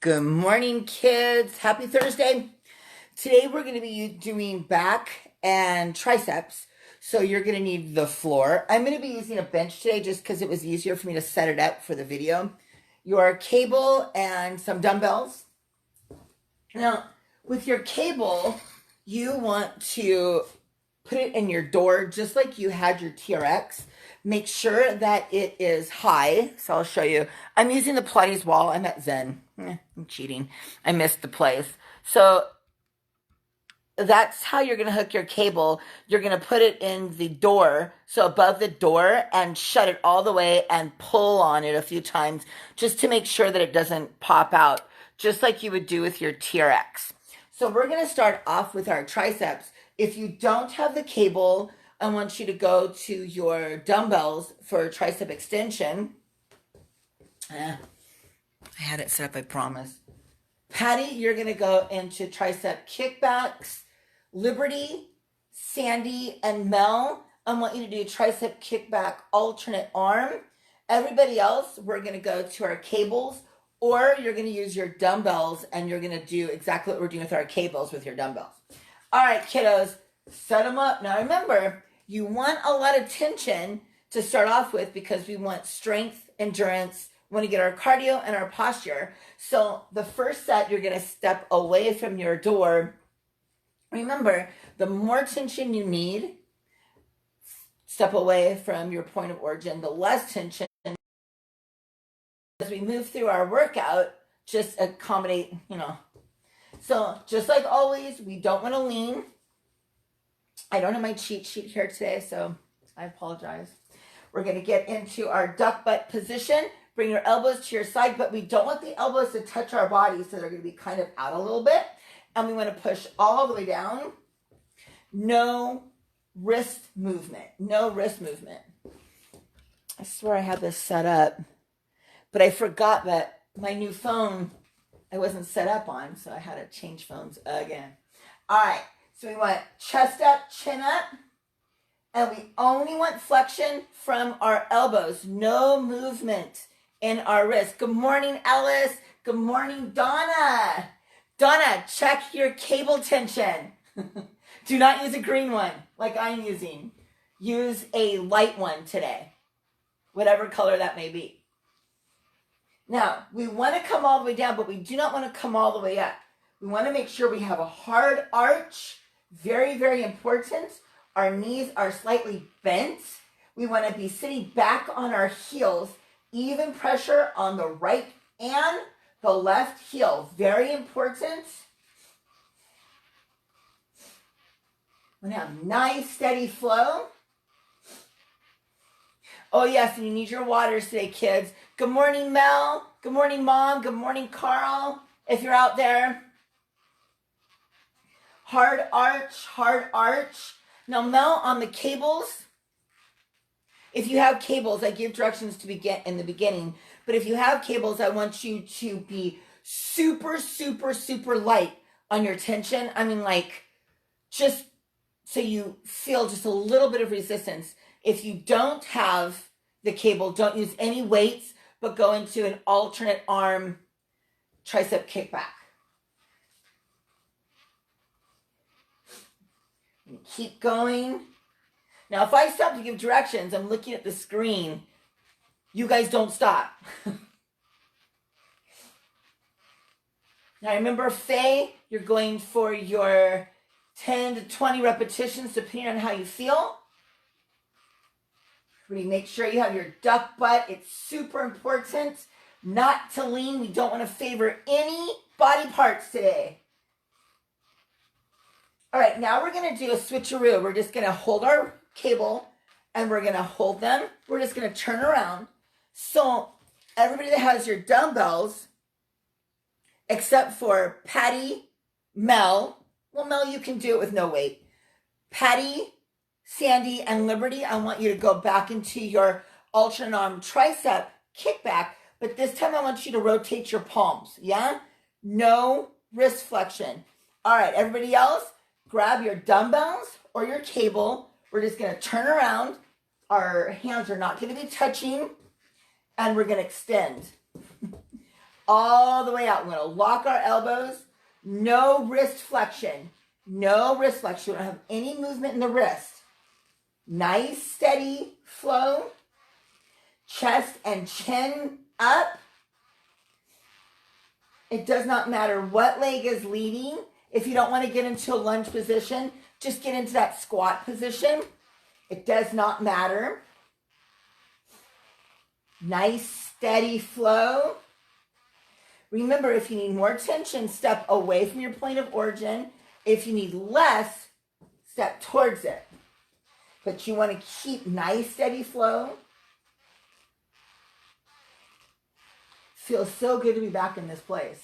Good morning, kids. Happy Thursday. Today we're going to be doing back and triceps. So you're going to need the floor. I'm going to be using a bench today just because it was easier for me to set it up for the video. Your cable and some dumbbells. Now, with your cable, you want to put it in your door just like you had your TRX. Make sure that it is high. So I'll show you. I'm using the Pilates wall. I'm at Zen. I'm cheating. I missed the place. So that's how you're going to hook your cable. You're going to put it in the door, so above the door, and shut it all the way and pull on it a few times just to make sure that it doesn't pop out, just like you would do with your TRX. So we're going to start off with our triceps. If you don't have the cable, I want you to go to your dumbbells for tricep extension. I had it set up, I promise. Patty, you're going to go into tricep kickbacks. Liberty, Sandy, and Mel, I want you to do tricep kickback alternate arm. Everybody else, we're going to go to our cables, or you're going to use your dumbbells, and you're going to do exactly what we're doing with our cables with your dumbbells. All right, kiddos, set them up. Now remember, you want a lot of tension to start off with because we want strength, endurance. We want to get our cardio and our posture. So the first set, you're going to step away from your door. Remember, the more tension you need, step away from your point of origin, the less tension. As we move through our workout, just accommodate, So just like always, we don't want to lean. I don't have my cheat sheet here today, so I apologize. We're going to get into our duck butt position. Bring your elbows to your side, but we don't want the elbows to touch our body, so they're going to be kind of out a little bit. And we want to push all the way down. No wrist movement. No wrist movement. I swear I had this set up, but I forgot that my new phone I wasn't set up on, so I had to change phones again. All right. So we want chest up, chin up, and we only want flexion from our elbows. No movement in our wrist. Good morning, Ellis. Good morning, Donna. Donna, check your cable tension. Do not use a green one like I'm using. Use a light one today, whatever color that may be. Now, we want to come all the way down, but we do not want to come all the way up. We want to make sure we have a hard arch. Very, very important. Our knees are slightly bent. We want to be sitting back on our heels. Even pressure on the right and the left heel. Very important. We want to have nice, steady flow. Oh, yes, and you need your waters today, kids. Good morning, Mel. Good morning, Mom. Good morning, Carl, if you're out there. Hard arch, hard arch. Now, Mel, on the cables, if you have cables, I give directions to begin in the beginning, but if you have cables, I want you to be super, super, super light on your tension. I mean, like, just so you feel just a little bit of resistance. If you don't have the cable, don't use any weights, but go into an alternate arm tricep kickback. Keep going. Now, if I stop to give directions, I'm looking at the screen. You guys don't stop. Now, remember, Faye, you're going for your 10 to 20 repetitions, depending on how you feel. Really make sure you have your duck butt. It's super important not to lean. We don't want to favor any body parts today. All right, now we're going to do a switcheroo. We're just going to hold our cable and we're going to hold them. We're just going to turn around. So everybody that has your dumbbells, except for Patty, Mel. Well, Mel, you can do it with no weight. Patty, Sandy, and Liberty, I want you to go back into your alternate arm tricep kickback, but this time I want you to rotate your palms, yeah? No wrist flexion. All right, everybody else, grab your dumbbells or your cable. We're just going to turn around. Our hands are not going to be touching, and we're going to extend. all the way out. We're going to lock our elbows. No wrist flexion. No wrist flexion. We don't have any movement in the wrist. Nice, steady flow. Chest and chin up. It does not matter what leg is leading. If you don't want to get into a lunge position, just get into that squat position. It does not matter. Nice, steady flow. Remember, if you need more tension, step away from your point of origin. If you need less, step towards it. But you want to keep nice, steady flow. Feels so good to be back in this place.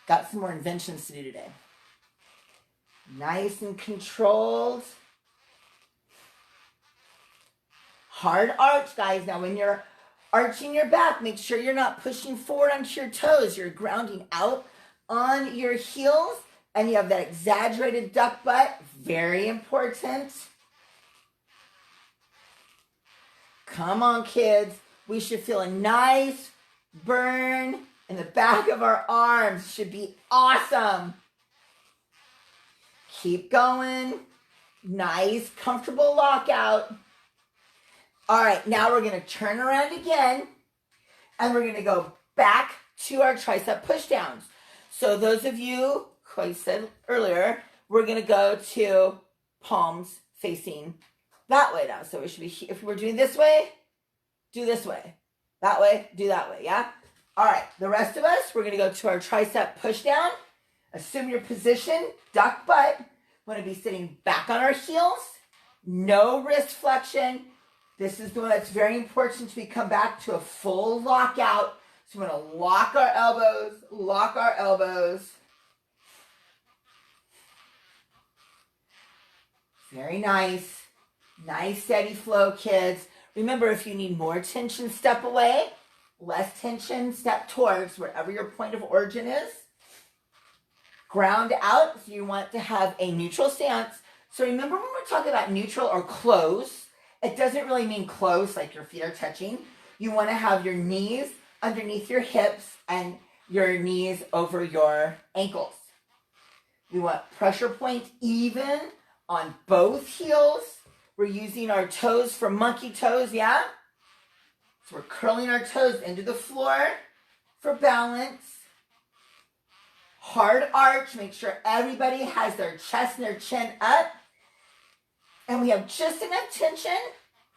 Got some more inventions to do today. Nice and controlled. Hard arch, guys. Now, when you're arching your back, make sure you're not pushing forward onto your toes. You're grounding out on your heels, and you have that exaggerated duck butt. Very important. Come on, kids. We should feel a nice burn in the back of our arms. Should be awesome. Keep going. Nice, comfortable lockout. All right, now we're going to turn around again, and we're going to go back to our tricep pushdowns. So those of you who I said earlier, we're going to go to palms facing that way now. So we should be, if we're doing this way, do this way. That way, do that way, yeah? All right, the rest of us, we're going to go to our tricep pushdown. Assume your position, duck butt. Want to be sitting back on our heels. No wrist flexion. This is the one that's very important to come back to a full lockout. So we're going to lock our elbows, lock our elbows. Very nice. Nice, steady flow, kids. Remember, if you need more tension, step away. Less tension, step towards wherever your point of origin is. Ground out, so you want to have a neutral stance. So remember, when we're talking about neutral or close, it doesn't really mean close, like your feet are touching. You want to have your knees underneath your hips and your knees over your ankles. We want pressure point even on both heels. We're using our toes for monkey toes, yeah? So we're curling our toes into the floor for balance. Hard arch, make sure everybody has their chest and their chin up. And we have just enough tension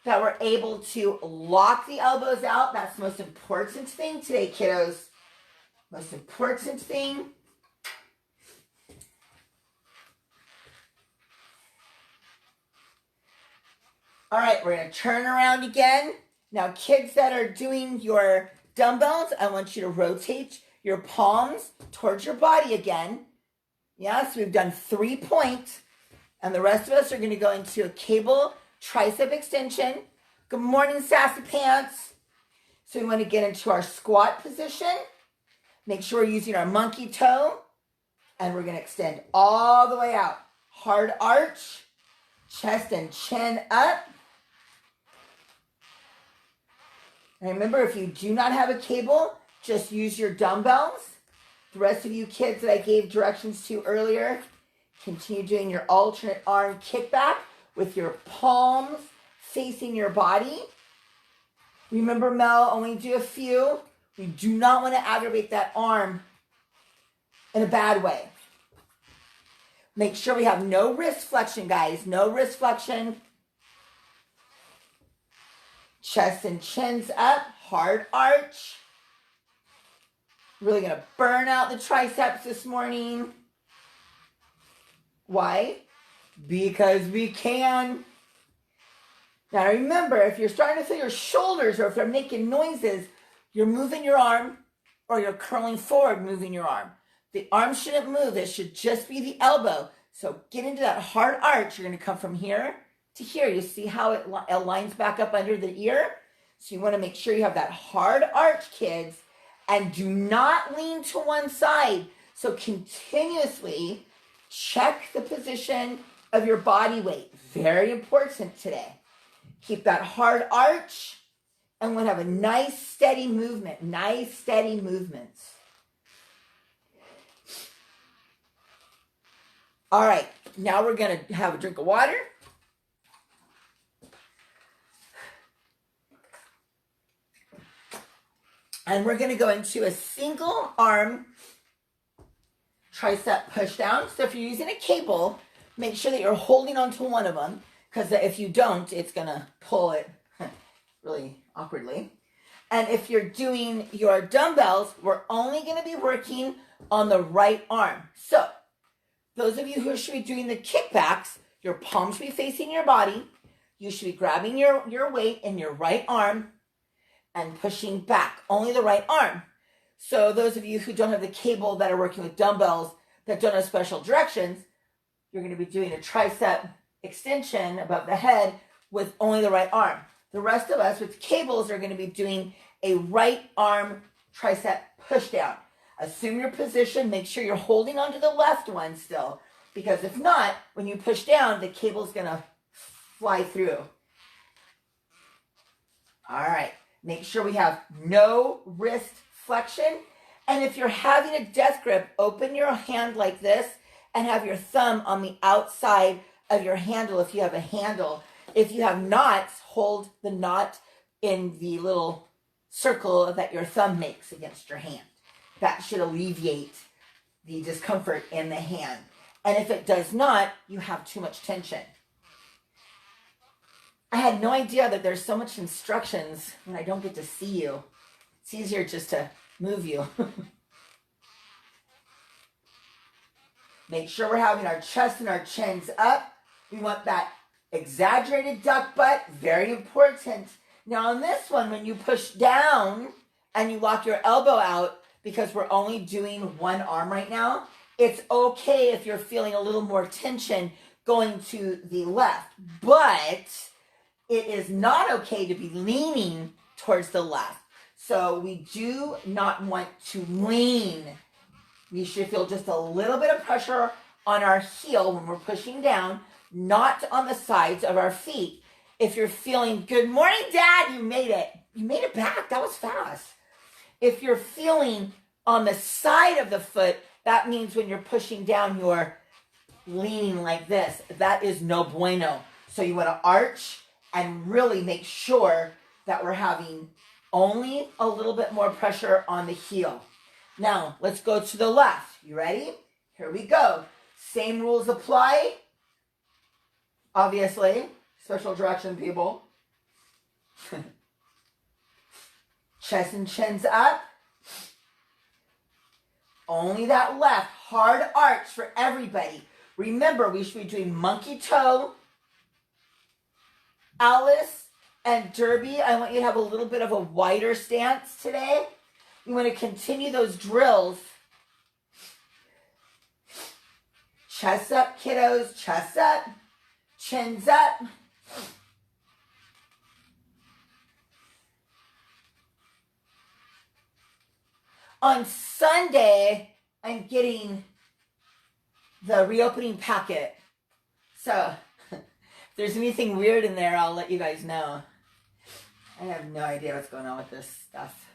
that we're able to lock the elbows out. That's the most important thing today, kiddos. Most important thing. All right, we're going to turn around again. Now, kids that are doing your dumbbells, I want you to rotate your palms towards your body again. Yeah, so we've done 3 points. And the rest of us are going to go into a cable tricep extension. Good morning, sassy pants. So we want to get into our squat position. Make sure we're using our monkey toe. And we're going to extend all the way out. Hard arch, chest and chin up. And remember, if you do not have a cable, just use your dumbbells. The rest of you kids that I gave directions to earlier, continue doing your alternate arm kickback with your palms facing your body. Remember, Mel, only do a few. We do not want to aggravate that arm in a bad way. Make sure we have no wrist flexion, guys. No wrist flexion. Chest and chins up. Hard arch. Really going to burn out the triceps this morning. Why? Because we can. Now remember, if you're starting to feel your shoulders or if they're making noises, you're moving your arm or you're curling forward, moving your arm. The arm shouldn't move. It should just be the elbow. So get into that hard arch. You're going to come from here to here. You see how it lines back up under the ear? So you want to make sure you have that hard arch, kids. And do not lean to one side. So continuously check the position of your body weight. Very important today. Keep that hard arch, and we'll have a nice steady movement. Nice steady movements. All right, now we're going to have a drink of water. And we're going to go into a single arm tricep push down. So if you're using a cable, make sure that you're holding onto one of them, because if you don't, it's going to pull it really awkwardly. And if you're doing your dumbbells, we're only going to be working on the right arm. So those of you who should be doing the kickbacks, your palms should be facing your body. You should be grabbing your weight in your right arm and pushing back, only the right arm. So those of you who don't have the cable that are working with dumbbells that don't have special directions, you're going to be doing a tricep extension above the head with only the right arm. The rest of us with cables are going to be doing a right arm tricep push down. Assume your position, make sure you're holding onto the left one still, because if not, when you push down, the cable's going to fly through. All right. Make sure we have no wrist flexion. And if you're having a death grip, open your hand like this and have your thumb on the outside of your handle if you have a handle. If you have knots, hold the knot in the little circle that your thumb makes against your hand. That should alleviate the discomfort in the hand. And if it does not, you have too much tension. I had no idea that there's so much instructions when I don't get to see you. It's easier just to move you. Make sure we're having our chest and our chins up. We want that exaggerated duck butt, very important. Now on this one, when you push down and you lock your elbow out, because we're only doing one arm right now, it's okay if you're feeling a little more tension going to the left. But it is not okay to be leaning towards the left. So we do not want to lean. We should feel just a little bit of pressure on our heel when we're pushing down, not on the sides of our feet. If you're feeling, good morning, Dad, you made it. You made it back. That was fast. If you're feeling on the side of the foot, that means when you're pushing down, you're leaning like this. That is no bueno. So you want to arch and really make sure that we're having only a little bit more pressure on the heel. Now, let's go to the left. You ready? Here we go. Same rules apply. Obviously, special direction, people. Chest and chins up. Only that left. Hard arch for everybody. Remember, we should be doing monkey toe, Alice, and derby. I want you to have a little bit of a wider stance today. You want to continue those drills. Chest up, kiddos. Chest up. Chins up. On Sunday, I'm getting the reopening packet. So if there's anything weird in there, I'll let you guys know. I have no idea what's going on with this stuff.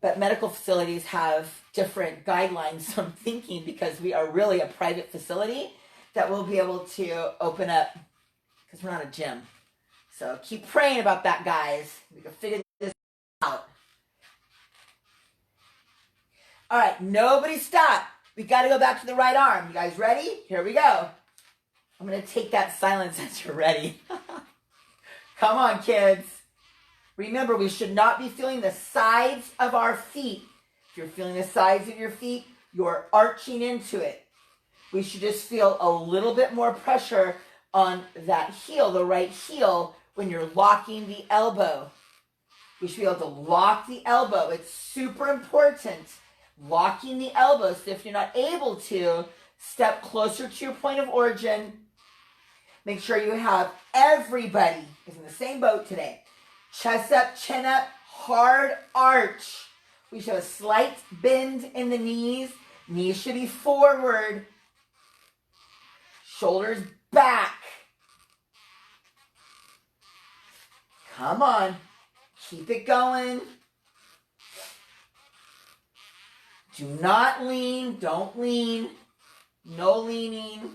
But medical facilities have different guidelines, so I'm thinking because we are really a private facility that we'll be able to open up, because we're not a gym. So keep praying about that, guys. We can figure this out. All right, nobody stop. We got to go back to the right arm. You guys ready? Here we go. I'm going to take that silence as you're ready. Come on, kids. Remember, we should not be feeling the sides of our feet. If you're feeling the sides of your feet, you're arching into it. We should just feel a little bit more pressure on that heel, the right heel, when you're locking the elbow. We should be able to lock the elbow. It's super important. Locking the elbow. So if you're not able to, step closer to your point of origin. Make sure you have everybody is in the same boat today. Chest up, chin up, hard arch. We should have a slight bend in the knees. Knees should be forward. Shoulders back. Come on. Keep it going. Do not lean. Don't lean. No leaning.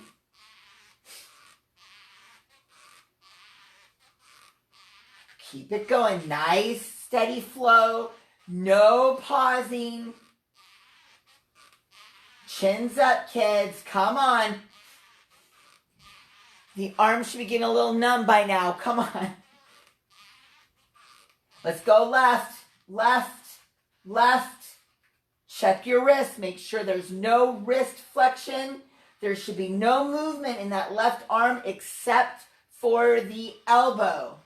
Keep it going. Nice, steady flow. No pausing. Chins up, kids. Come on. The arms should be getting a little numb by now. Come on. Let's go left, left, left. Check your wrist. Make sure there's no wrist flexion. There should be no movement in that left arm except for the elbow.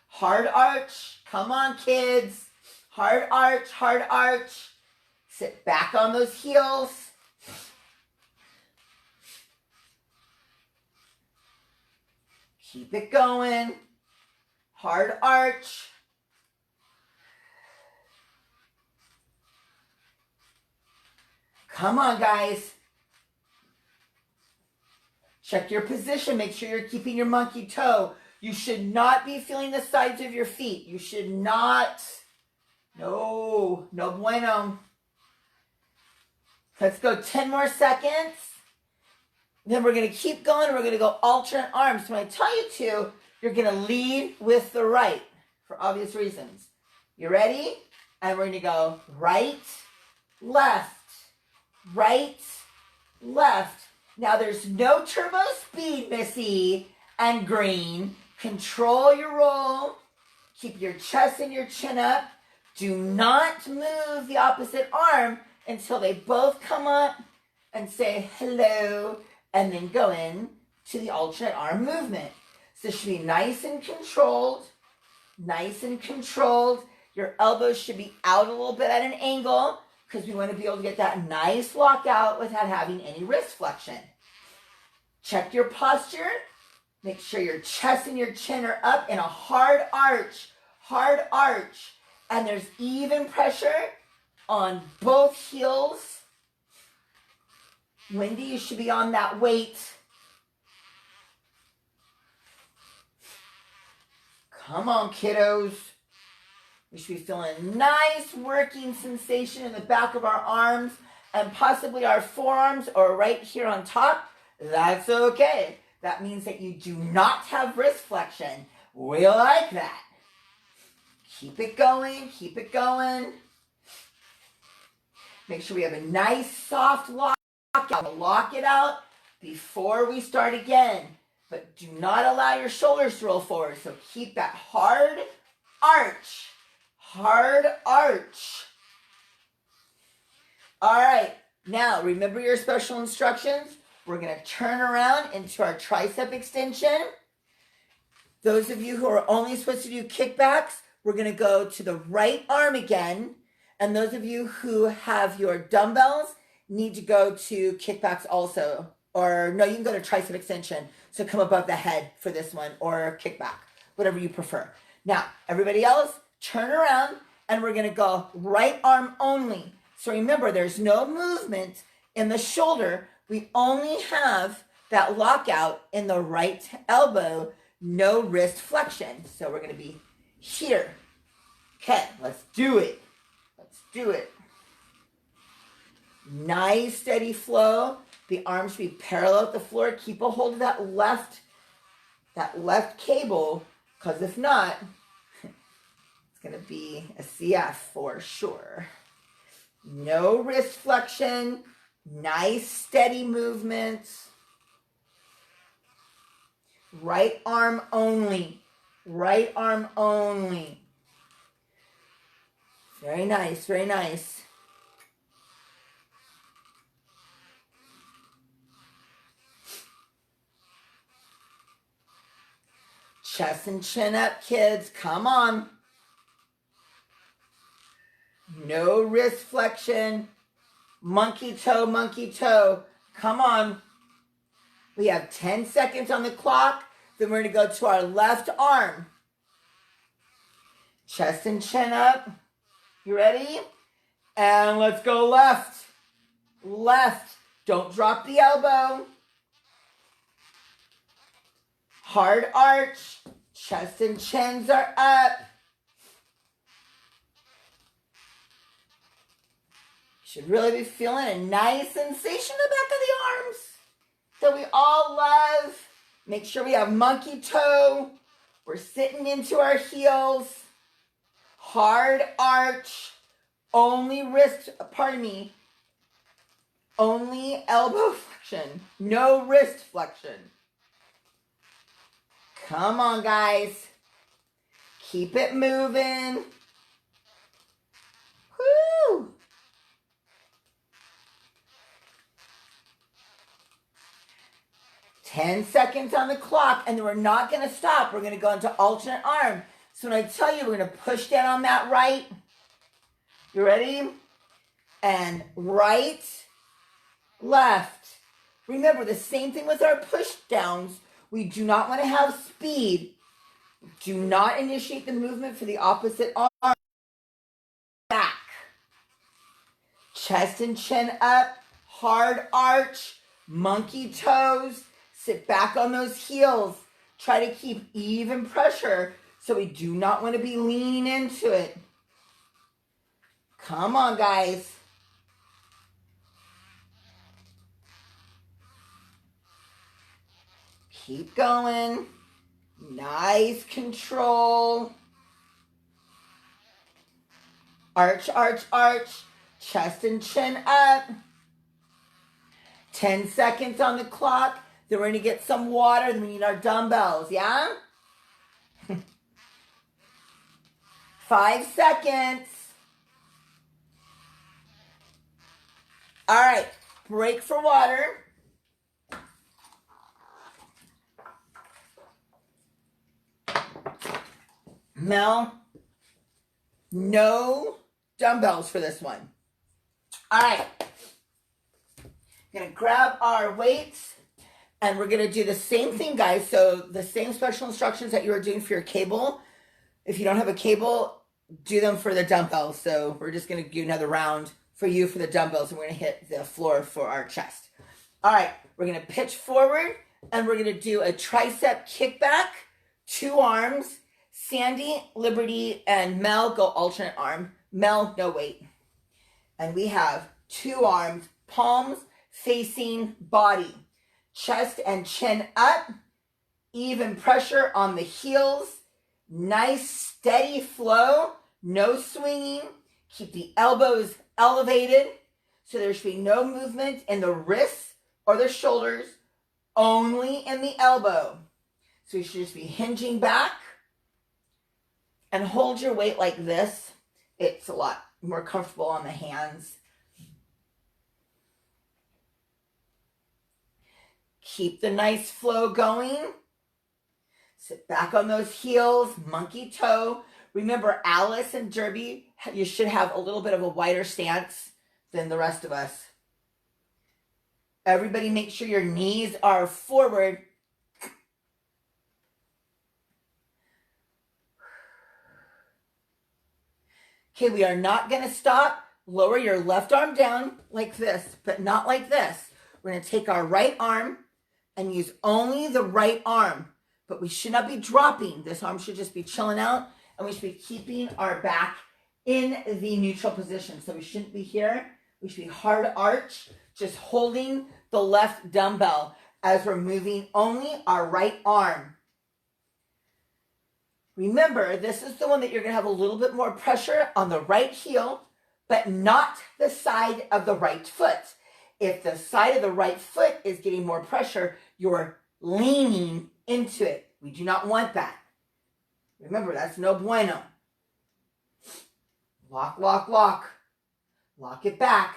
Hard arch. Come on, kids. Hard arch, hard arch. Sit back on those heels. Keep it going. Hard arch. Come on, guys. Check your position. Make sure you're keeping your monkey toe. You should not be feeling the sides of your feet. You should not. No bueno. Let's go 10 more seconds. Then we're going to keep going. We're going to go alternate arms. When I tell you to, you're going to lead with the right for obvious reasons. You ready? And we're going to go right, left, right, left. Now there's no turbo speed, Missy and Green. Control your roll. Keep your chest and your chin up. Do not move the opposite arm until they both come up and say hello, and then go in to the alternate arm movement. So it should be nice and controlled. Nice and controlled. Your elbows should be out a little bit at an angle because we want to be able to get that nice lockout without having any wrist flexion. Check your posture. Make sure your chest and your chin are up in a hard arch. Hard arch. And there's even pressure on both heels. Wendy, you should be on that weight. Come on, kiddos. We should be feeling nice working sensation in the back of our arms and possibly our forearms or right here on top. That's okay. That means that you do not have wrist flexion. We like that. Keep it going. Keep it going. Make sure we have a nice soft lockout. Lock it out before we start again. But do not allow your shoulders to roll forward. So keep that hard arch. Hard arch. All right. Now, remember your special instructions. We're going to turn around into our tricep extension. Those of you who are only supposed to do kickbacks, we're going to go to the right arm again. And those of you who have your dumbbells need to go to kickbacks also. Or no, you can go to tricep extension. So come above the head for this one, or kickback, whatever you prefer. Now, everybody else, turn around and we're going to go right arm only. So remember, there's no movement in the shoulder. We only have that lockout in the right elbow, no wrist flexion. So we're going to be here. Okay, let's do it. Let's do it. Nice steady flow. The arms should be parallel at the floor. Keep a hold of that left cable, because if not, it's going to be a CF for sure. No wrist flexion. Nice steady movements. Right arm only. Right arm only. Very nice, very nice. Chest and chin up, kids. Come on. No wrist flexion. Monkey toe, monkey toe. Come on. We have 10 seconds on the clock. Then we're going to go to our left arm. Chest and chin up. You ready? And let's go left. Left. Don't drop the elbow. Hard arch. Chest and chins are up. Should really be feeling a nice sensation in the back of the arms that we all love. Make sure we have monkey toe. We're sitting into our heels. Hard arch. Only wrist, pardon me, only elbow flexion. No wrist flexion. Come on, guys. Keep it moving. Woo! Ten seconds on the clock, and then we're not going to stop. We're going to go into alternate arm. So when I tell you we're going to push down on that right, you ready? And right, left. Remember, the same thing with our push downs. We do not want to have speed. Do not initiate the movement for the opposite arm. Back. Chest and chin up. Hard arch. Monkey toes. Sit back on those heels. Try to keep even pressure so we do not want to be leaning into it. Come on, guys. Keep going. Nice control. Arch, arch, arch. Chest and chin up. 10 seconds on the clock. Then we're going to get some water. Then we need our dumbbells, yeah? 5 seconds. All right, break for water. Mel, no dumbbells for this one. All right. Gonna grab our weights and we're gonna do the same thing, guys. So the same special instructions that you were doing for your cable. If you don't have a cable, do them for the dumbbells. So we're just gonna do another round for you for the dumbbells and we're gonna hit the floor for our chest. All right, we're gonna pitch forward and we're gonna do a tricep kickback, 2 arms. Sandy, Liberty, and Mel go alternate arm. Mel, no weight. And we have 2 arms, palms facing body. Chest and chin up. Even pressure on the heels. Nice steady flow. No swinging. Keep the elbows elevated. So there should be no movement in the wrists or the shoulders. Only in the elbow. So you should just be hinging back. And hold your weight like this. It's a lot more comfortable on the hands. Keep the nice flow going. Sit back on those heels, monkey toe. Remember, Alice and Derby, you should have a little bit of a wider stance than the rest of us. Everybody make sure your knees are forward. Okay, we are not going to stop. Lower your left arm down like this, but not like this. We're going to take our right arm and use only the right arm. But we should not be dropping. This arm should just be chilling out. And we should be keeping our back in the neutral position. So we shouldn't be here. We should be hard arch, just holding the left dumbbell as we're moving only our right arm. Remember, this is the one that you're going to have a little bit more pressure on the right heel, but not the side of the right foot. If the side of the right foot is getting more pressure, you're leaning into it. We do not want that. Remember, that's no bueno. Lock, lock, lock. Lock it back.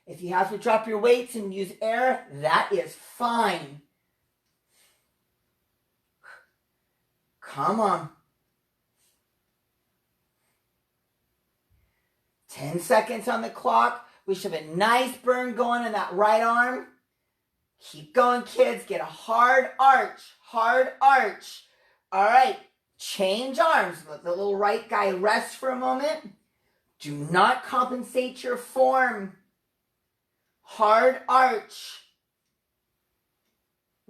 If you have to drop your weights and use air, that is fine. Come on. 10 seconds on the clock. We should have a nice burn going in that right arm. Keep going, kids. Get a hard arch. Hard arch. All right. Change arms. Let the little right guy rest for a moment. Do not compensate your form. Hard arch.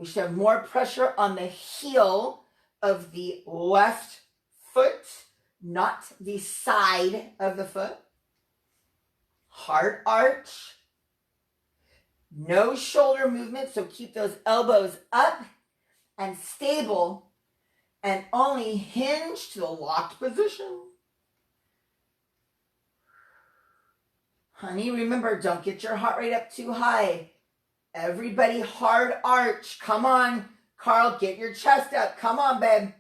We should have more pressure on the heel of the left foot, not the side of the foot. Hard arch. No shoulder movement, so keep those elbows up and stable and only hinge to the locked position. Honey, remember, don't get your heart rate up too high. Everybody hard arch. Come on. Carl, get your chest up. Come on, babe.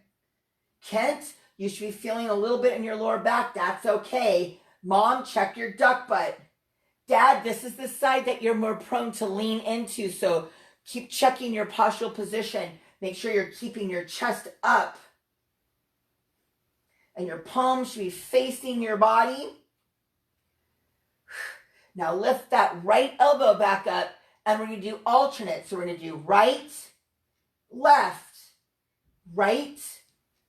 Kent, you should be feeling a little bit in your lower back. That's okay. Mom, check your duck butt. Dad, this is the side that you're more prone to lean into, so keep checking your postural position. Make sure you're keeping your chest up. And your palms should be facing your body. Now lift that right elbow back up, and we're going to do alternate. So we're going to do right, left, right,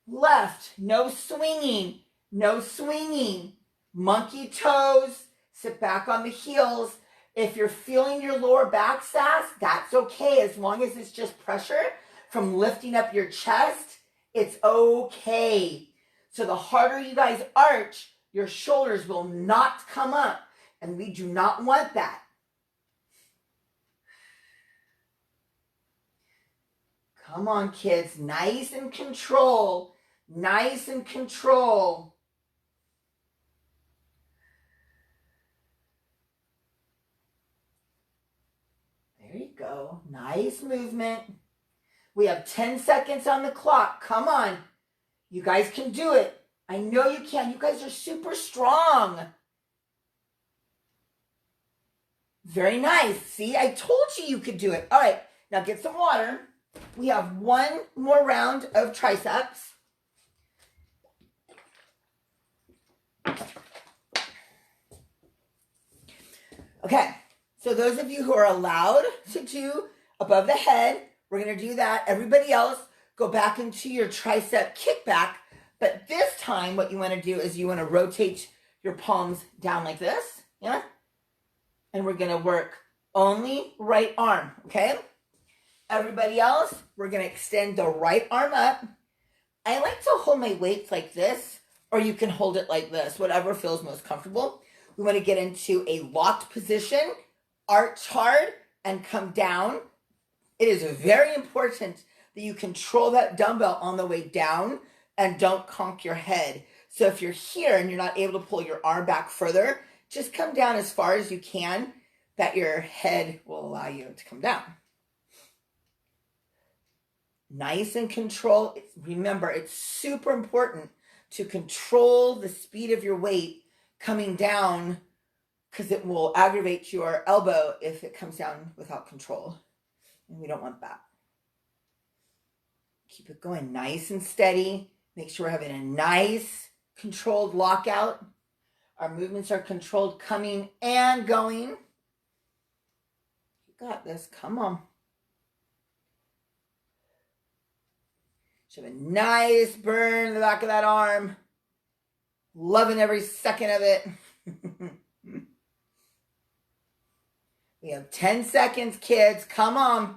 left. No swinging, no swinging. Monkey toes, sit back on the heels. If you're feeling your lower back sass, that's okay. As long as it's just pressure from lifting up your chest, it's okay. So the harder you guys arch, your shoulders will not come up. And we do not want that. Come on, kids. Nice and control. Nice and control. There you go. Nice movement. We have 10 seconds on the clock. Come on. You guys can do it. I know you can. You guys are super strong. Very nice. See, I told you you could do it. All right, now get some water. We have one more round of triceps. Okay, so those of you who are allowed to do above the head, we're going to do that. Everybody else, go back into your tricep kickback. But this time, what you want to do is you want to rotate your palms down like this. Yeah? And we're going to work only right arm, okay? Everybody else, we're going to extend the right arm up. I like to hold my weights like this, or you can hold it like this, whatever feels most comfortable. We want to get into a locked position, arch hard, and come down. It is very important that you control that dumbbell on the way down and don't conk your head. So if you're here and you're not able to pull your arm back further, just come down as far as you can, that your head will allow you to come down. Nice and control. Remember, it's super important to control the speed of your weight coming down, because it will aggravate your elbow if it comes down without control. And we don't want that. Keep it going nice and steady. Make sure we're having a nice controlled lockout. Our movements are controlled coming and going. You got this. Come on. Should have a nice burn in the back of that arm. Loving every second of it. We have 10 seconds, kids. Come on.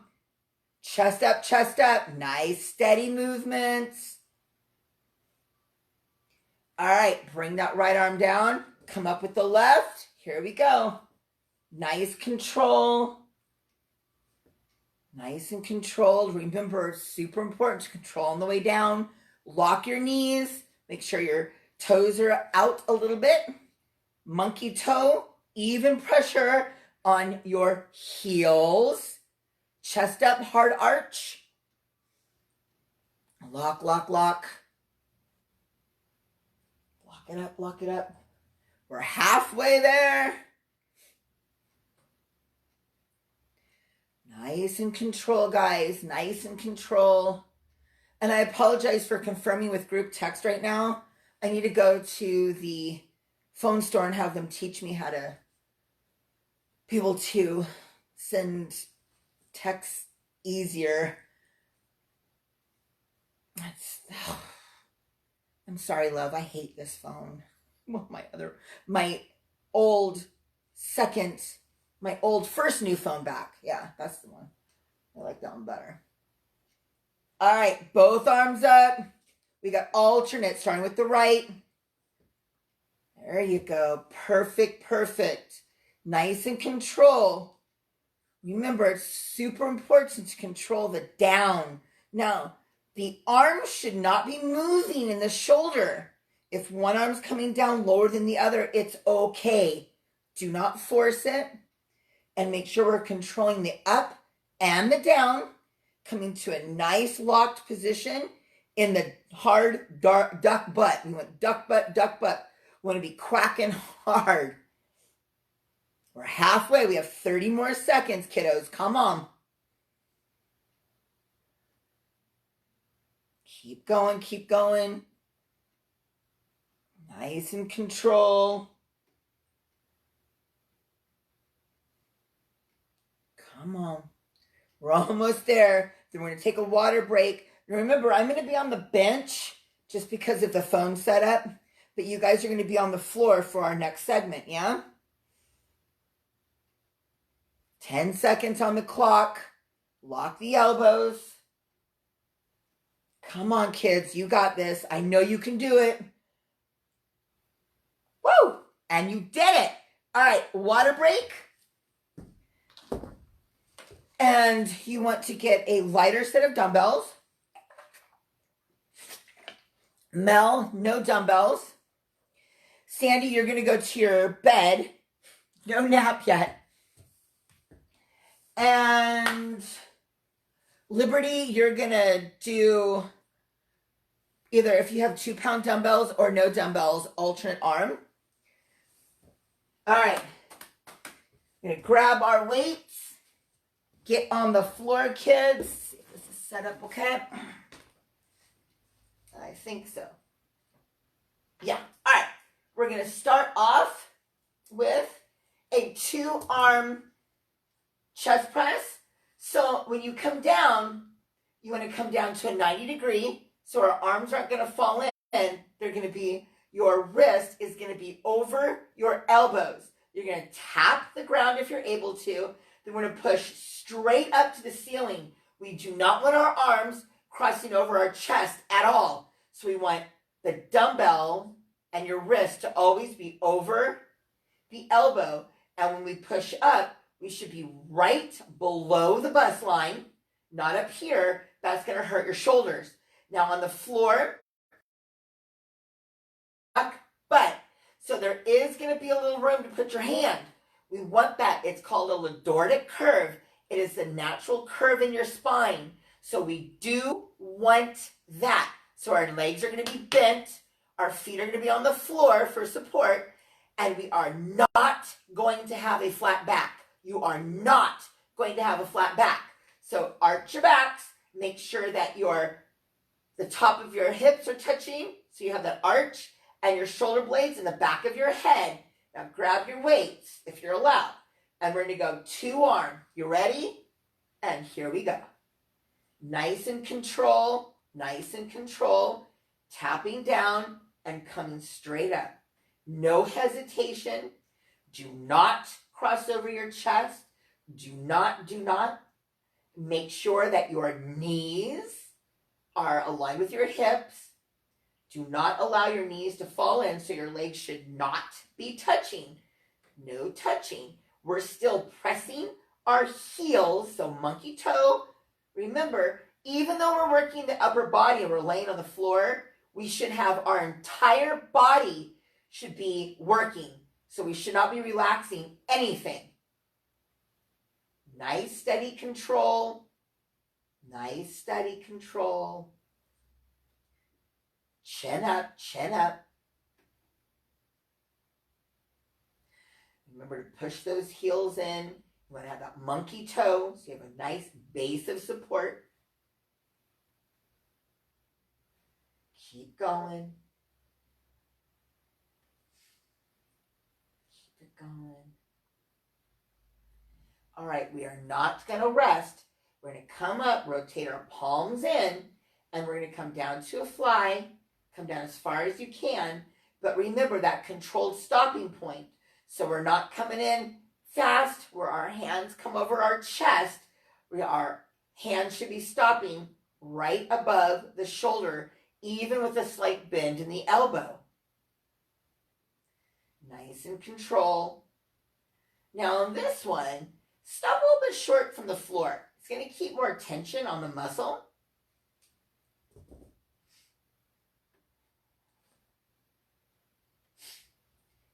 Chest up, chest up. Nice, steady movements. All right, bring that right arm down. Come up with the left. Here we go. Nice control. Nice and controlled. Remember, it's super important to control on the way down. Lock your knees. Make sure your toes are out a little bit. Monkey toe. Even pressure on your heels. Chest up, hard arch. Lock, lock, lock. Lock it up, lock it up. We're halfway there. Nice and control, guys. Nice and control. And I apologize for confirming with group text right now. I need to go to the phone store and have them teach me how to be able to send texts easier. I'm sorry, love. I hate this phone. Well, my old first new phone back. Yeah, that's the one. I like that one better. All right, both arms up. We got alternate, starting with the right. There you go. Perfect, perfect. Nice and control. Remember, it's super important to control the down. Now, the arm should not be moving in the shoulder. If one arm's coming down lower than the other, it's okay. Do not force it. And make sure we're controlling the up and the down, coming to a nice locked position in the hard duck butt. We want duck butt, duck butt. We want to be quacking hard. We're halfway. We have 30 more seconds, kiddos. Come on. Keep going, keep going. Nice and control. Come on. We're almost there. Then we're going to take a water break. And remember, I'm going to be on the bench just because of the phone setup. But you guys are going to be on the floor for our next segment, yeah? 10 seconds on the clock. Lock the elbows. Come on, kids. You got this. I know you can do it. Woo! And you did it. All right, water break. And you want to get a lighter set of dumbbells. Mel, no dumbbells. Sandy, you're going to go to your bed. No nap yet. And Liberty, you're going to do either, if you have 2-pound dumbbells or no dumbbells, alternate arm. All right. We're going to grab our weights. Get on the floor, kids. See if this is set up okay. I think so. Yeah. All right. We're going to start off with a 2-arm chest press. So when you come down, you want to come down to a 90 degree. So our arms aren't going to fall in. They're going to be, your wrist is going to be over your elbows. You're going to tap the ground if you're able to. Then we're going to push straight up to the ceiling. We do not want our arms crossing over our chest at all. So we want the dumbbell and your wrist to always be over the elbow. And when we push up, we should be right below the bust line, not up here. That's going to hurt your shoulders. Now on the floor, but so there is going to be a little room to put your hand. We want that. It's called a lordotic curve. It is the natural curve in your spine. So we do want that. So our legs are going to be bent. Our feet are going to be on the floor for support. And we are not going to have a flat back. You are not going to have a flat back. So arch your backs. Make sure that the top of your hips are touching. So you have that arch and your shoulder blades in the back of your head. Now grab your weights if you're allowed. And we're going to go 2-arm. You ready? And here we go. Nice and control. Nice and control. Tapping down and coming straight up. No hesitation. Do not cross over your chest. Do not. Make sure that your knees are aligned with your hips. Do not allow your knees to fall in, so your legs should not be touching. No touching. We're still pressing our heels, so monkey toe. Remember, even though we're working the upper body and we're laying on the floor, we should have our entire body should be working. So we should not be relaxing anything. Nice, steady control. Nice, steady control. Chin up, chin up. Remember to push those heels in. You want to have that monkey toe so you have a nice base of support. Keep going. Keep it going. All right, we are not going to rest. We're going to come up, rotate our palms in, and we're going to come down to a fly. Come down as far as you can. But remember that controlled stopping point. So we're not coming in fast where our hands come over our chest. Our hands should be stopping right above the shoulder, even with a slight bend in the elbow. Nice and control. Now on this one, stop a little bit short from the floor. It's going to keep more tension on the muscle.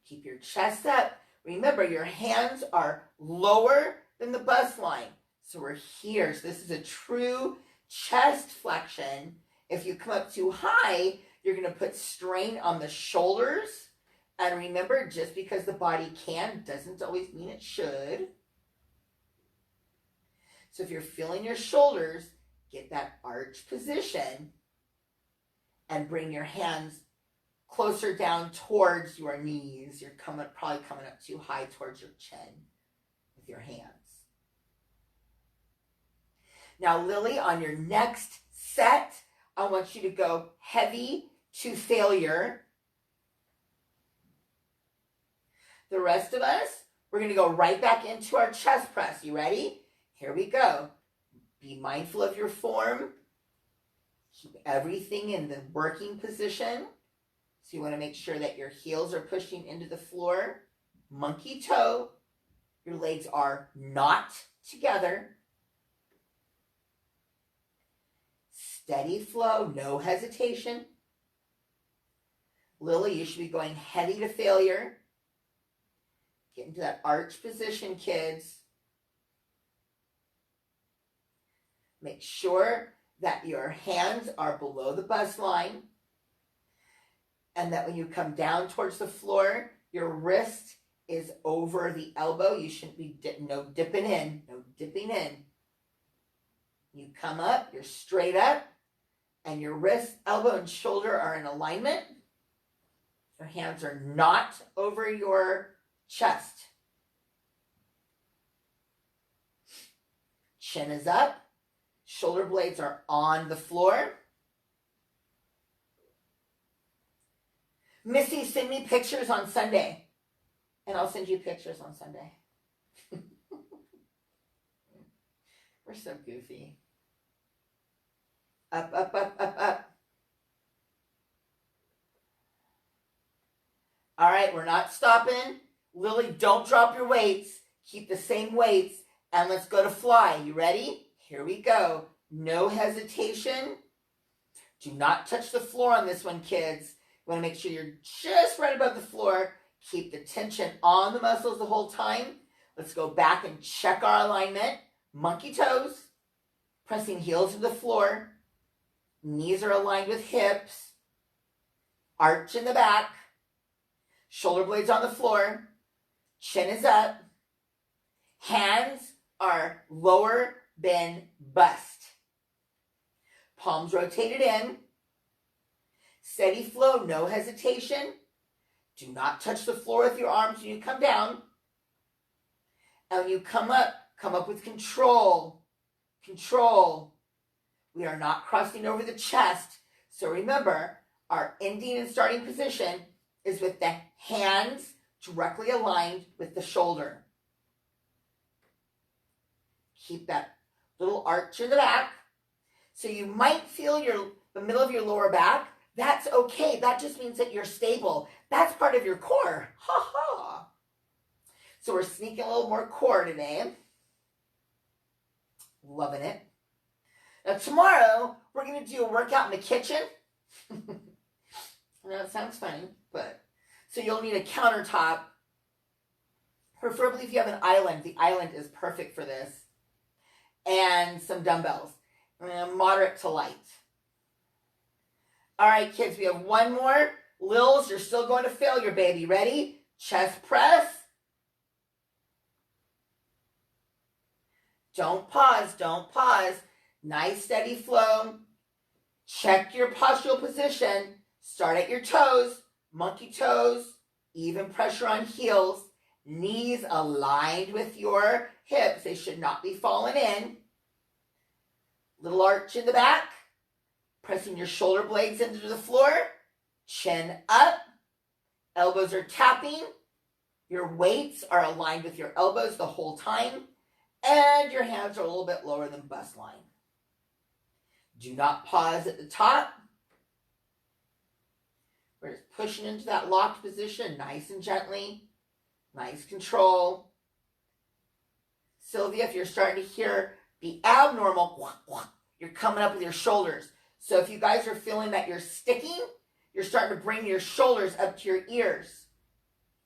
Keep your chest up. Remember, your hands are lower than the bust line. So we're here. So this is a true chest flexion. If you come up too high, you're going to put strain on the shoulders. And remember, just because the body can doesn't always mean it should. So if you're feeling your shoulders, get that arch position and bring your hands closer down towards your knees. You're probably coming up too high towards your chin with your hands. Now, Lily, on your next set, I want you to go heavy to failure. The rest of us, we're going to go right back into our chest press. You ready? Here we go. Be mindful of your form. Keep everything in the working position. So you want to make sure that your heels are pushing into the floor. Monkey toe. Your legs are not together. Steady flow, no hesitation. Lily, you should be going heavy to failure. Get into that arch position, kids. Make sure that your hands are below the bust line. And that when you come down towards the floor, your wrist is over the elbow. You shouldn't be no dipping in. You come up, you're straight up, and your wrist, elbow, and shoulder are in alignment. Your hands are not over your chest. Chin is up. Shoulder blades are on the floor. Missy, send me pictures on Sunday. And I'll send you pictures on Sunday. We're so goofy. Up, up, up, up, up. All right, we're not stopping. Lily, don't drop your weights. Keep the same weights. And let's go to fly. You ready? Here we go. No hesitation. Do not touch the floor on this one, kids. You want to make sure you're just right above the floor. Keep the tension on the muscles the whole time. Let's go back and check our alignment. Monkey toes. Pressing heels to the floor. Knees are aligned with hips. Arch in the back. Shoulder blades on the floor. Chin is up. Hands are lower than bust. Palms rotated in. Steady flow, no hesitation. Do not touch the floor with your arms when you come down. And when you come up with control. Control. We are not crossing over the chest. So remember, our ending and starting position is with the hands directly aligned with the shoulder. Keep that little arch in the back. So you might feel the middle of your lower back. That's okay. That just means that you're stable. That's part of your core. Ha ha. So we're sneaking a little more core today. Loving it. Now tomorrow, we're going to do a workout in the kitchen. I know it sounds funny, but so you'll need a countertop. Preferably if you have an island. The island is perfect for this. And some dumbbells. Moderate to light. All right, kids, we have one more. Lils, you're still going to failure, baby. Ready? Chest press. Don't pause. Don't pause. Nice, steady flow. Check your postural position. Start at your toes. Monkey toes. Even pressure on heels. Knees aligned with your hips. They should not be falling in. Little arch in the back. Pressing your shoulder blades into the floor. Chin up. Elbows are tapping. Your weights are aligned with your elbows the whole time. And your hands are a little bit lower than bust line. Do not pause at the top. We're just pushing into that locked position, nice and gently. Nice control. Sylvia, if you're starting to hear the abnormal, you're coming up with your shoulders. So if you guys are feeling that you're sticking, you're starting to bring your shoulders up to your ears.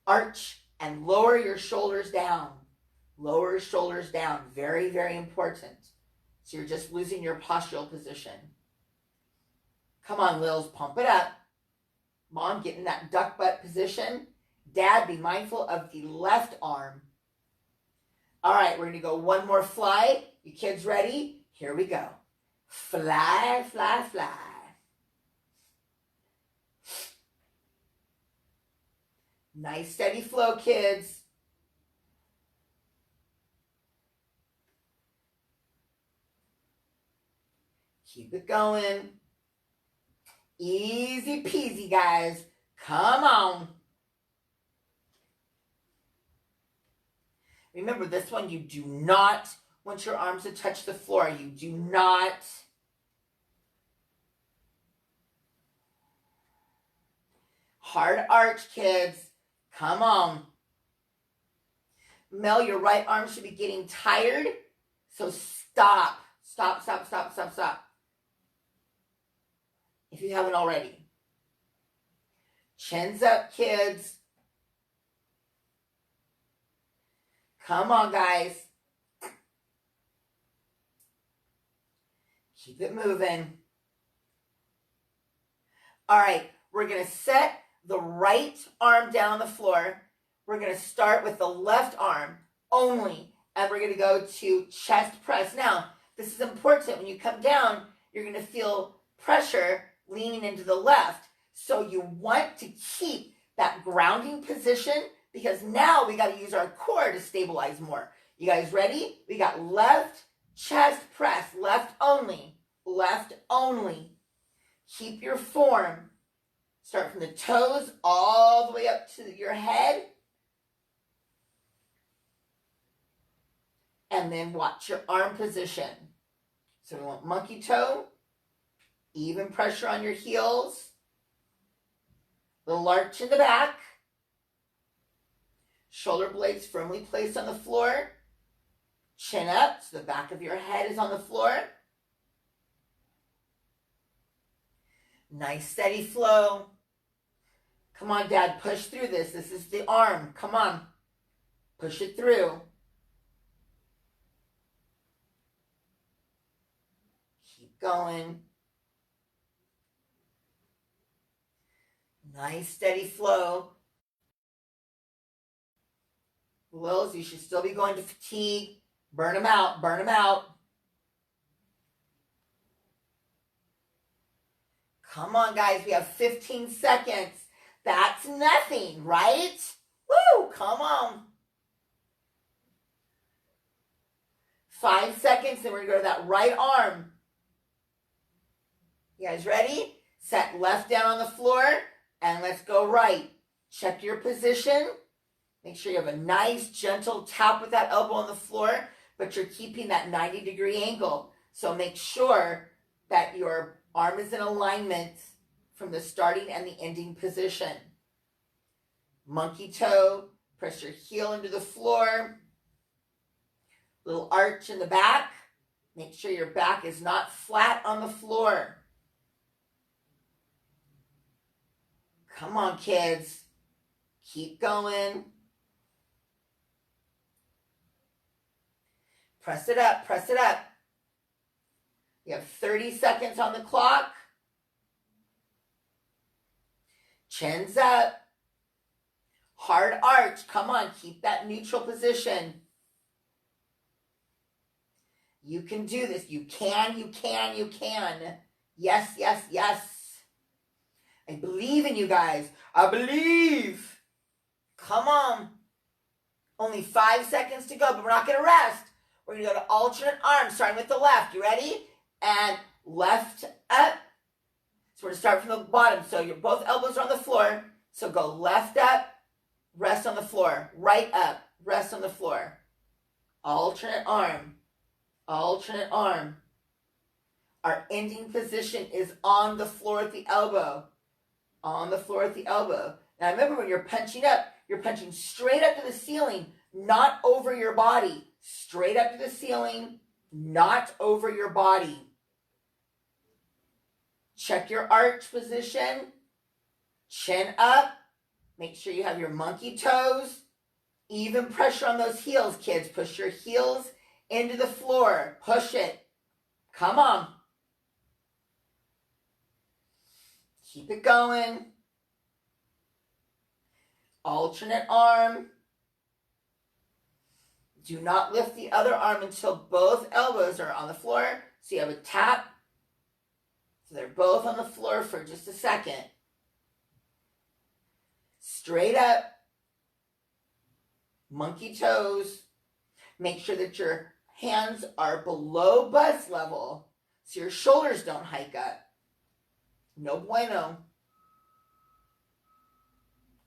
Arch and lower your shoulders down. Lower your shoulders down. Very, very important. So you're just losing your postural position. Come on, Lils, pump it up. Mom, get in that duck butt position. Dad, be mindful of the left arm. All right, we're going to go one more fly. You kids ready? Here we go. Fly, fly, fly. Nice steady flow, kids. Keep it going. Easy peasy, guys. Come on. Remember, this one, you do not want your arms to touch the floor. You do not. Hard arch, kids. Come on. Mel, your right arm should be getting tired. So stop. Stop, stop, stop, stop, stop. If you haven't already. Chins up, kids. Come on, guys. Keep it moving. All right, we're going to set the right arm down on the floor. We're going to start with the left arm only, and we're going to go to chest press. Now, this is important. When you come down, you're going to feel pressure leaning into the left. So you want to keep that grounding position, because now we got to use our core to stabilize more. You guys ready? We got left chest press, left only, left only. Keep your form. Start from the toes all the way up to your head. And then watch your arm position. So we want monkey toe, even pressure on your heels, little arch in the back, shoulder blades firmly placed on the floor, chin up so the back of your head is on the floor. Nice steady flow. Come on, Dad, push through this. This is the arm. Come on. Push it through. Keep going. Nice steady flow. Lils, you should still be going to fatigue. Burn them out. Burn them out. Come on, guys. We have 15 seconds. That's nothing, right? Woo! Come on. 5 seconds, and we're going to go to that right arm. You guys ready? Set left down on the floor, and let's go right. Check your position. Make sure you have a nice, gentle tap with that elbow on the floor, but you're keeping that 90-degree angle. So make sure that your arm is in alignment from the starting and the ending position. Monkey toe, press your heel into the floor. Little arch in the back. Make sure your back is not flat on the floor. Come on, kids. Keep going. Press it up, press it up. You have 30 seconds on the clock. Chins up. Hard arch. Come on, keep that neutral position. You can do this. You can, you can, you can. Yes, yes, yes. I believe in you guys. I believe. Come on. Only 5 seconds to go, but we're not going to rest. We're going to go to alternate arms, starting with the left. You ready? And left up. So we're going to start from the bottom. So your both elbows are on the floor. So go left up, rest on the floor. Right up, rest on the floor. Alternate arm. Alternate arm. Our ending position is on the floor at the elbow. On the floor at the elbow. Now remember, when you're punching up, you're punching straight up to the ceiling, not over your body. Straight up to the ceiling, not over your body. Check your arch position. Chin up. Make sure you have your monkey toes. Even pressure on those heels, kids. Push your heels into the floor. Push it. Come on. Keep it going. Alternate arm. Do not lift the other arm until both elbows are on the floor. So you have a tap. So they're both on the floor for just a second. Straight up. Monkey toes. Make sure that your hands are below bust level so your shoulders don't hike up. No bueno.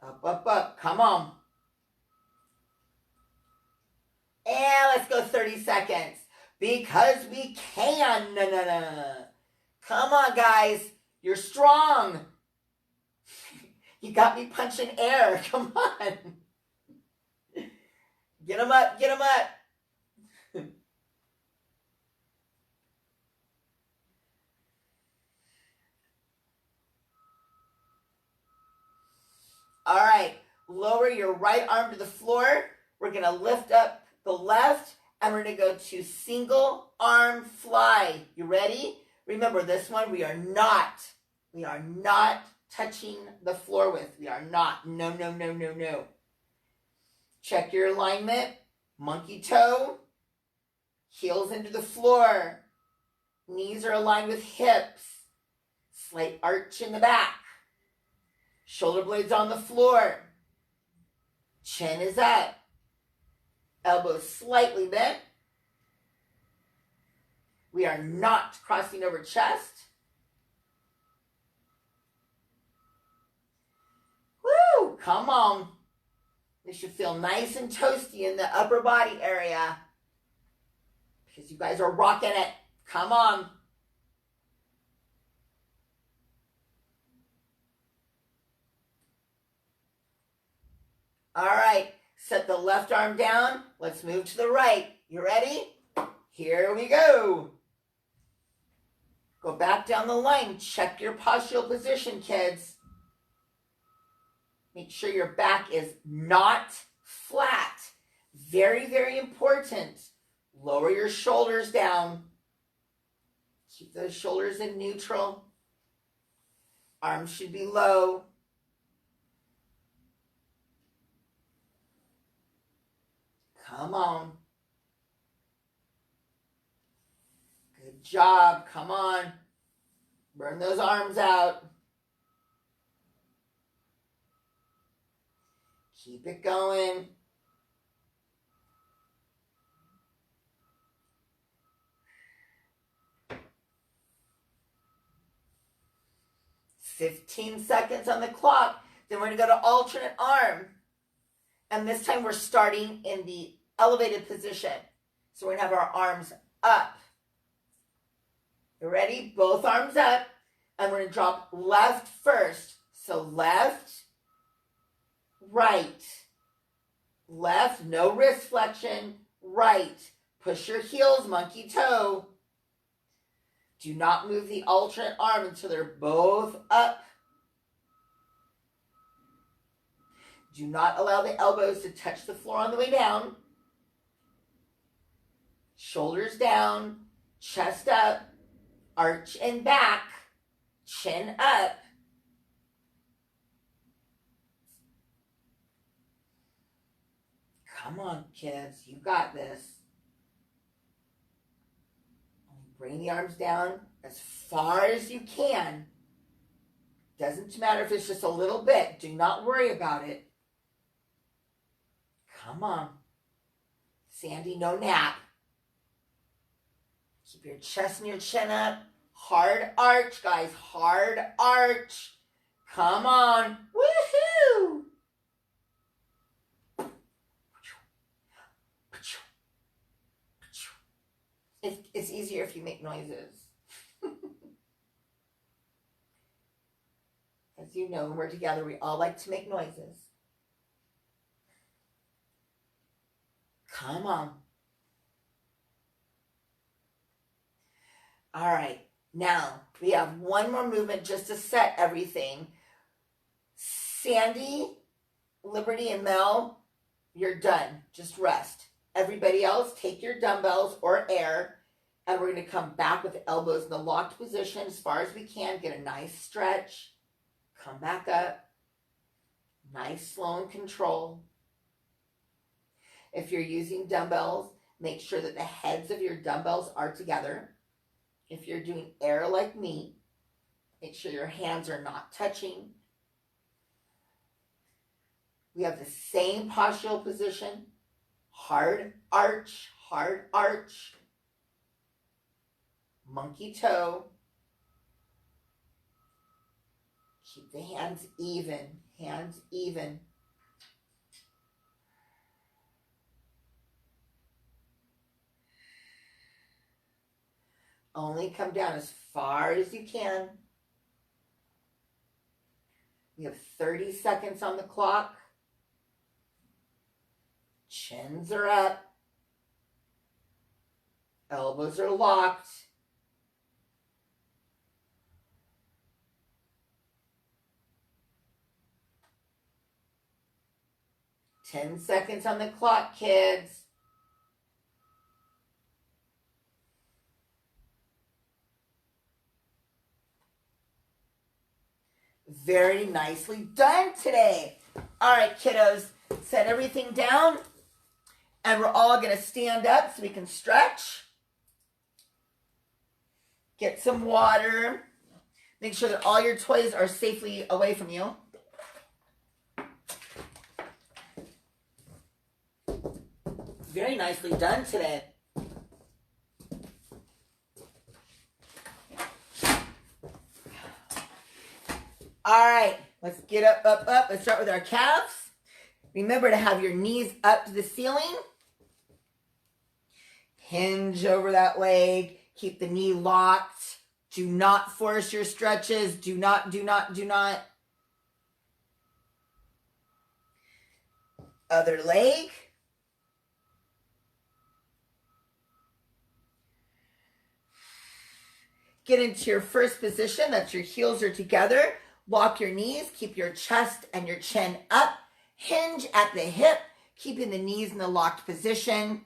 Up, up, up. Come on. And let's go 30 seconds. Because we can. Come on, guys. You're strong. You got me punching air. Come on. Get them up. Get them up. All right, lower your right arm to the floor. We're going to lift up the left, and we're going to go to single arm fly. You ready? Remember, this one we are not touching the floor with. We are not. No, no, no, no, no. Check your alignment. Monkey toe. Heels into the floor. Knees are aligned with hips. Slight arch in the back. Shoulder blades on the floor. Chin is up. Elbows slightly bent. We are not crossing over chest. Woo! Come on. This should feel nice and toasty in the upper body area because you guys are rocking it. Come on. All right, set the left arm down. Let's move to the right. You ready? Here we go. Go back down the line. Check your postural position, kids. Make sure your back is not flat. Very, very important. Lower your shoulders down. Keep those shoulders in neutral. Arms should be low. Come on. Good job. Come on. Burn those arms out. Keep it going. "15 seconds on the clock. Then we're going to go to alternate arm. And this time we're starting in the elevated position. So we're going to have our arms up. You ready? Both arms up. And we're going to drop left first. So left, right. Left, no wrist flexion. Right. Push your heels, monkey toe. Do not move the alternate arm until they're both up. Do not allow the elbows to touch the floor on the way down. Shoulders down, chest up, arch and back, chin up. Come on, kids, you got this. Bring the arms down as far as you can. Doesn't matter if it's just a little bit. Do not worry about it. Come on. Sandy, no nap. Keep your chest and your chin up. Hard arch, guys. Hard arch. Come on. Woohoo! It's easier if you make noises. As you know, when we're together, we all like to make noises. Come on. All right. Now, we have one more movement just to set everything. Sandy, Liberty, and Mel, you're done. Just rest. Everybody else, take your dumbbells or air, and we're going to come back with the elbows in the locked position as far as we can. Get a nice stretch. Come back up. Nice, slow, and control. If you're using dumbbells, make sure that the heads of your dumbbells are together. If you're doing air like me, make sure your hands are not touching. We have the same postural position. Hard arch, monkey toe. Keep the hands even. Only come down as far as you can. We have 30 seconds on the clock. Chins are up. Elbows are locked. Ten seconds on the clock, kids. Very nicely done today. All right, kiddos, set everything down, and we're all going to stand up so we can stretch. Get some water. Make sure that all your toys are safely away from you. Very nicely done today. All right, let's get up. Let's start with our calves. Remember to have your knees up to the ceiling. Hinge over that leg. Keep the knee locked. Do not force your stretches. Do not. Other leg. Get into your first position. That's your heels are together. Lock your knees. Keep your chest and your chin up. Hinge at the hip, keeping the knees in the locked position.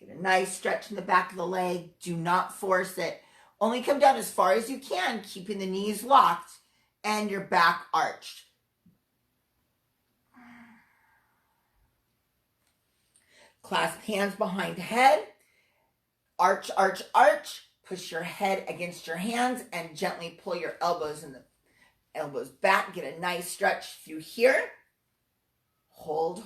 Get a nice stretch in the back of the leg. Do not force it. Only come down as far as you can, keeping the knees locked and your back arched. Clasp hands behind head. Arch. Push your head against your hands and gently pull your elbows back. Get a nice stretch through here. Hold.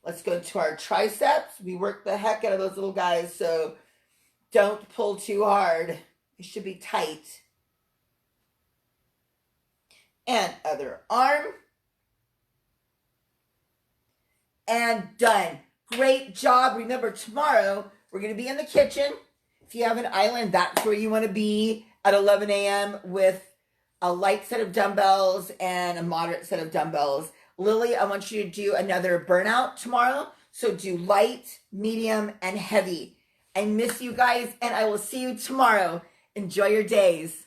Let's go to our triceps. We work the heck out of those little guys, so don't pull too hard. It should be tight. And other arm. And done. Great job. Remember, tomorrow we're going to be in the kitchen. If you have an island, that's where you want to be at 11 a.m. with a light set of dumbbells and a moderate set of dumbbells. Lily, I want you to do another burnout tomorrow. So do light, medium, and heavy. I miss you guys, and I will see you tomorrow. Enjoy your days.